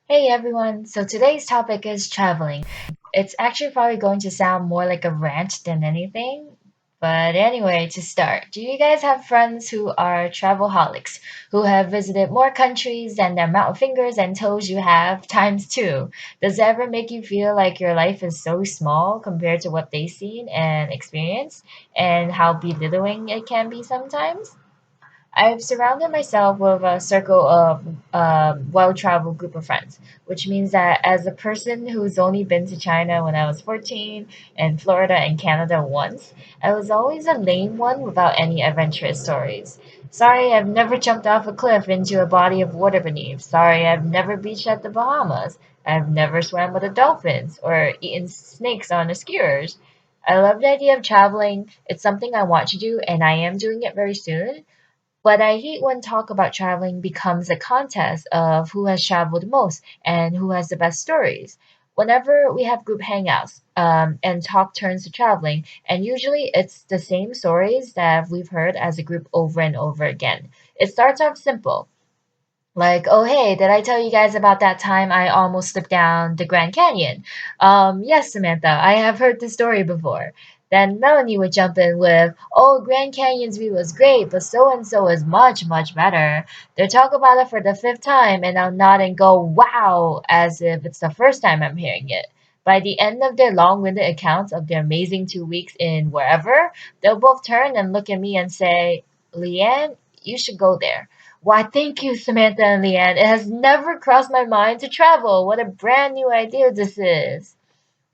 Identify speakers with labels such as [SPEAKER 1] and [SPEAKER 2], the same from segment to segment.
[SPEAKER 1] Hey everyone, so today's topic is traveling. It's actually probably going to sound more like a rant than anything. But anyway, to start, do you guys have friends who are travelholics, who have visited more countries than the amount of fingers and toes you have times two? Does it ever make you feel like your life is so small compared to what they've seen and experienced, and how belittling it can be sometimes? I've surrounded myself with a circle of well-traveled group of friends, which means that as a person who's only been to China when I was 14 and Florida and Canada once, I was always a lame one without any adventurous stories. Sorry, I've never jumped off a cliff into a body of water beneath. Sorry, I've never beached at the Bahamas. I've never swam with the dolphins or eaten snakes on the skewers. I love the idea of traveling. It's something I want to do, and I am doing it very soon. But I hate when talk about traveling becomes a contest of who has traveled most and who has the best stories. Whenever we have group hangouts and talk turns to traveling, and usually it's the same stories that we've heard as a group over and over again. It starts off simple. Like, oh hey, did I tell you guys about that time I almost slipped down the Grand Canyon? Yes, Samantha, I have heard the story before. Then Melanie would jump in with, oh, Grand Canyon's view was great, but so and so is much, much better. They talk about it for the fifth time, and I'll nod and go, wow, as if it's the first time I'm hearing it. By the end of their long-winded accounts of their amazing 2 weeks in wherever, they'll both turn and look at me and say, Leanne, you should go there. Why, thank you, Samantha and Leanne. It has never crossed my mind to travel. What a brand new idea this is.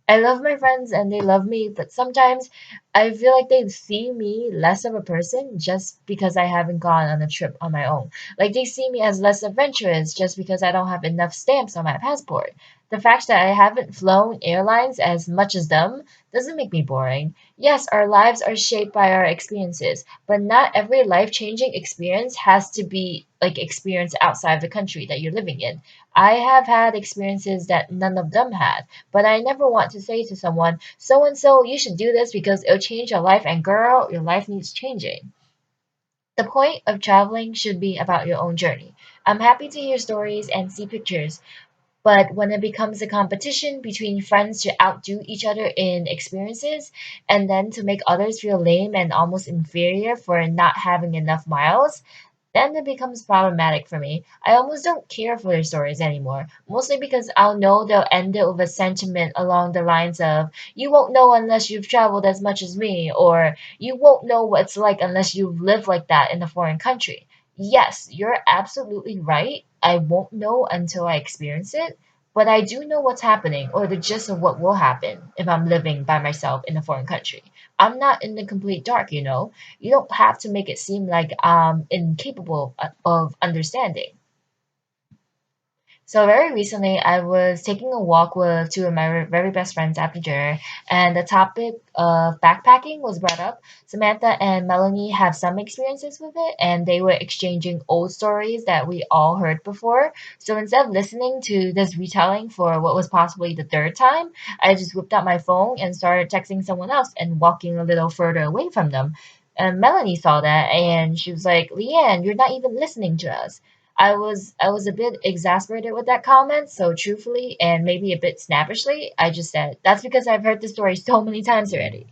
[SPEAKER 1] I love my friends and they love me, but sometimes I feel like they see me less of a person just because I haven't gone on a trip on my own. Like they see me as less adventurous just because I don't have enough stamps on my passport. The fact that I haven't flown airlines as much as them doesn't make me boring. Yes, our lives are shaped by our experiences, but not every life-changing experience has to be like experienced outside the country that you're living in. I have had experiences that none of them had, but I never want to say to someone, so and so, you should do this because it'll change your life, and girl, your life needs changing. The point of traveling should be about your own journey. I'm happy to hear stories and see pictures, but when it becomes a competition between friends to outdo each other in experiences and then to make others feel lame and almost inferior for not having enough miles, then it becomes problematic for me. I almost don't care for their stories anymore, mostly because I'll know they'll end it with a sentiment along the lines of, you won't know unless you've traveled as much as me, or you won't know what it's like unless you've lived like that in a foreign country. Yes, you're absolutely right. I won't know until I experience it, but I do know what's happening or the gist of what will happen if I'm living by myself in a foreign country. I'm not in the complete dark, you know. You don't have to make it seem like I'm incapable of understanding. So very recently, I was taking a walk with two of my very best friends after dinner, and the topic of backpacking was brought up. Samantha and Melanie have some experiences with it, and they were exchanging old stories that we all heard before. So instead of listening to this retelling for what was possibly the third time, I just whipped out my phone and started texting someone else and walking a little further away from them. And Melanie saw that, and she was like, "Leanne, you're not even listening to us." I was a bit exasperated with that comment, so truthfully and maybe a bit snappishly, I just said, "That's because I've heard the story so many times already."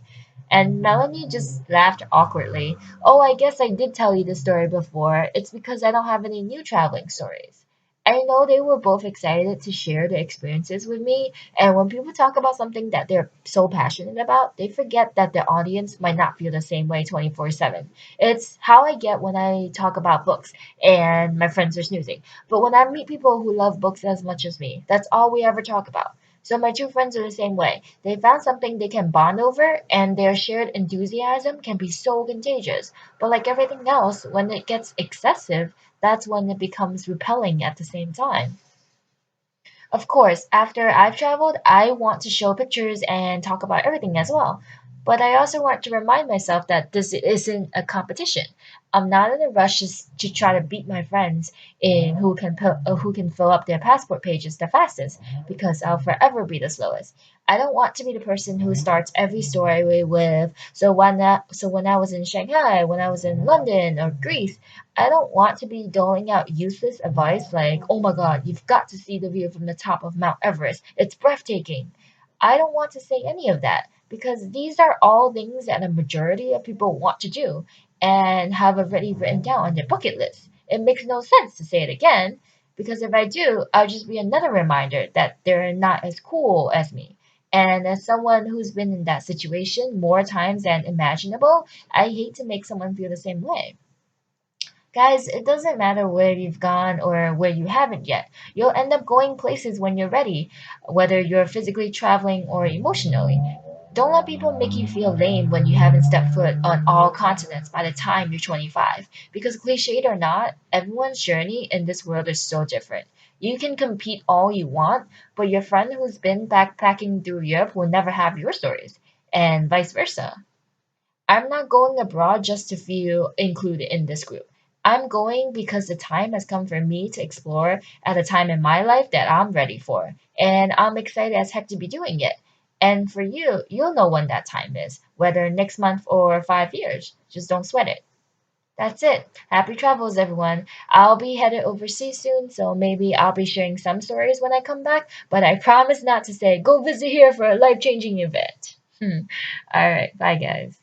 [SPEAKER 1] And Melanie just laughed awkwardly. "Oh, I guess I did tell you the story before. It's because I don't have any new traveling stories." I know they were both excited to share their experiences with me, and when people talk about something that they're so passionate about, they forget that their audience might not feel the same way 24/7. It's how I get when I talk about books and my friends are snoozing. But when I meet people who love books as much as me, that's all we ever talk about. So my two friends are the same way. They found something they can bond over, and their shared enthusiasm can be so contagious. But like everything else, when it gets excessive, that's when it becomes repelling at the same time. Of course, after I've traveled, I want to show pictures and talk about everything as well. But I also want to remind myself that this isn't a competition. I'm not in a rush to try to beat my friends in who can fill up their passport pages the fastest, because I'll forever be the slowest. I don't want to be the person who starts every story with so when I was in Shanghai, when I was in London or Greece. I don't want to be doling out useless advice like, "Oh my God, you've got to see the view from the top of Mount Everest. It's breathtaking." I don't want to say any of that, because these are all things that a majority of people want to do and have already written down on their bucket list. It makes no sense to say it again, because if I do, I'll just be another reminder that they're not as cool as me. And as someone who's been in that situation more times than imaginable, I hate to make someone feel the same way. Guys, it doesn't matter where you've gone or where you haven't yet. You'll end up going places when you're ready, whether you're physically traveling or emotionally. Don't let people make you feel lame when you haven't stepped foot on all continents by the time you're 25. Because cliched or not, everyone's journey in this world is so different. You can compete all you want, but your friend who's been backpacking through Europe will never have your stories, and vice versa. I'm not going abroad just to feel included in this group. I'm going because the time has come for me to explore at a time in my life that I'm ready for. And I'm excited as heck to be doing it. And for you, you'll know when that time is, whether next month or 5 years. Just don't sweat it. That's it. Happy travels, everyone. I'll be headed overseas soon, so maybe I'll be sharing some stories when I come back, but I promise not to say, go visit here for a life changing event. All right. Bye, guys.